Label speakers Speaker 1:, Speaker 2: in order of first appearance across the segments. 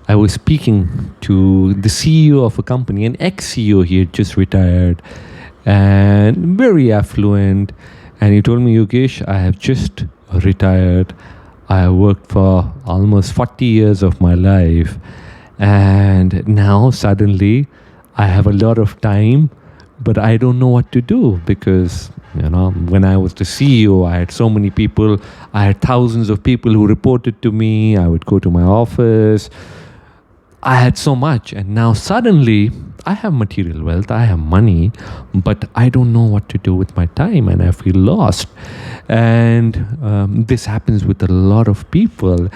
Speaker 1: I was speaking to the CEO of a company, an ex-CEO. He had just retired and very affluent. And he told me, Yogesh, I have just retired. I have worked for almost 40 years of my life. And now suddenly I have a lot of time, but I don't know what to do because, when I was the CEO, I had so many people. I had thousands of people who reported to me. I would go to my office. I had so much, and now suddenly I have material wealth, I have money, but I don't know what to do with my time, and I feel lost. And this happens with a lot of people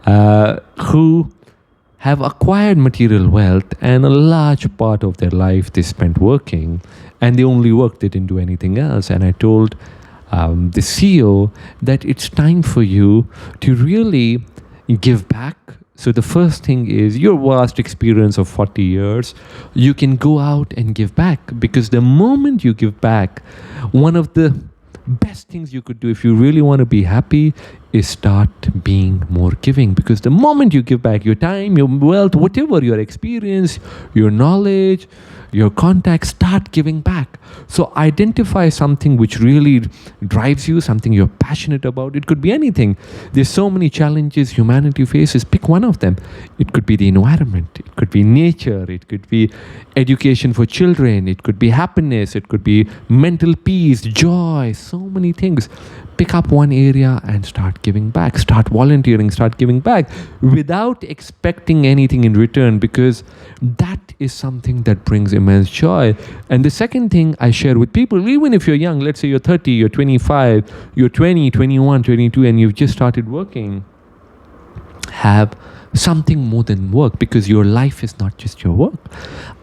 Speaker 1: who have acquired material wealth, and a large part of their life they spent working, and they only worked, they didn't do anything else. And I told the CEO that it's time for you to really give back. So the first thing is your vast experience of 40 years, you can go out and give back, because the moment you give back, one of the best things you could do if you really want to be happy is start being more giving. Because the moment you give back your time, your wealth, whatever your experience, your knowledge, your contacts, start giving back. So identify something which really drives you, something you're passionate about. It could be anything. There's so many challenges humanity faces. Pick one of them. It could be the environment. It could be nature. It could be education for children. It could be happiness. It could be mental peace, joy, so many things. Pick up one area and start giving back. Start volunteering, start giving back without expecting anything in return, because that is something that brings immense joy. And the second thing I share with people, even if you're young, let's say you're 30, you're 25, you're 20, 21, 22, and you've just started working, have something more than work, because your life is not just your work.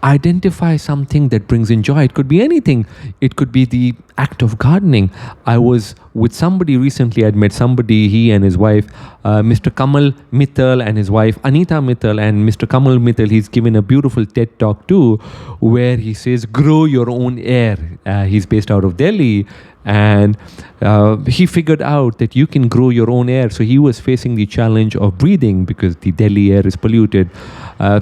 Speaker 1: Identify something that brings in joy. It could be anything. It could be the act of gardening. I was with somebody recently. I'd met somebody, he and his wife, Mr. Kamal Meattle and his wife Anita Meattle. And Mr. Kamal Meattle, he's given a beautiful TED talk too, where he says grow your own air. He's based out of Delhi, and he figured out that you can grow your own air. So he was facing the challenge of breathing because the Delhi air is polluted.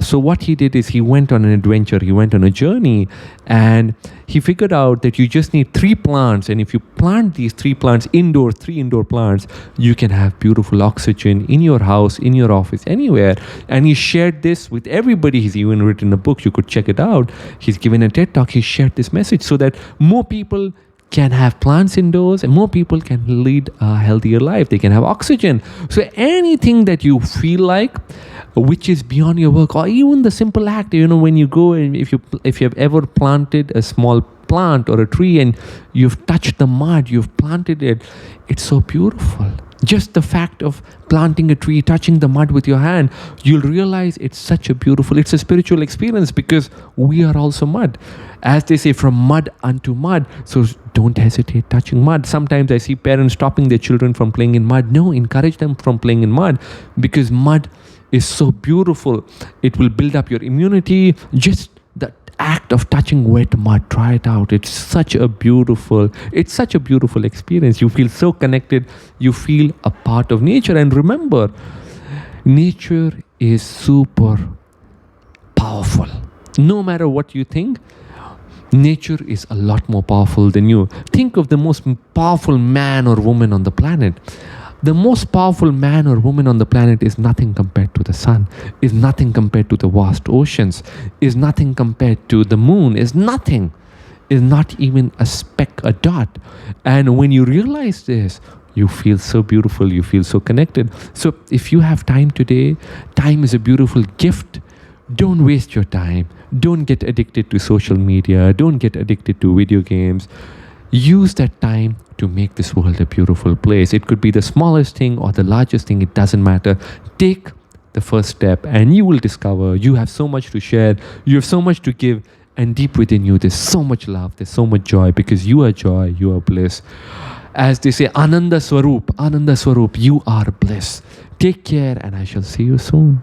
Speaker 1: So what he did is he went on an adventure, he went on a journey, and he figured out that you just need 3 plants. And if you plant these 3 plants indoors, 3 indoor plants, you can have beautiful oxygen in your house, in your office, anywhere. And he shared this with everybody. He's even written a book. You could check it out. He's given a TED talk. He shared this message so that more people can have plants indoors and more people can lead a healthier life. They can have oxygen. So anything that you feel like, which is beyond your work, or even the simple act, when you go and if you have ever planted a small plant or a tree and you've touched the mud, you've planted it, it's so beautiful. Just the fact of planting a tree, touching the mud with your hand, you'll realize it's a spiritual experience, because we are also mud. As they say, from mud unto mud. So don't hesitate touching mud. Sometimes I see parents stopping their children from playing in mud. No, encourage them from playing in mud, because mud is so beautiful. It will build up your immunity. Just the act of touching wet mud, try it out. It's such a beautiful experience. You feel so connected. You feel a part of nature. And remember, nature is super powerful. No matter what you think, nature is a lot more powerful than you. Think of the most powerful man or woman on the planet. The most powerful man or woman on the planet is nothing compared to the sun, is nothing compared to the vast oceans, is nothing compared to the moon, is nothing, is not even a speck, a dot. And when you realize this, you feel so beautiful, you feel so connected. So if you have time today, time is a beautiful gift. Don't waste your time. Don't get addicted to social media. Don't get addicted to video games. Use that time to make this world a beautiful place. It could be the smallest thing or the largest thing. It doesn't matter. Take the first step and you will discover you have so much to share. You have so much to give. And deep within you, there's so much love. There's so much joy, because you are joy. You are bliss. As they say, Ananda Swarup, you are bliss. Take care, and I shall see you soon.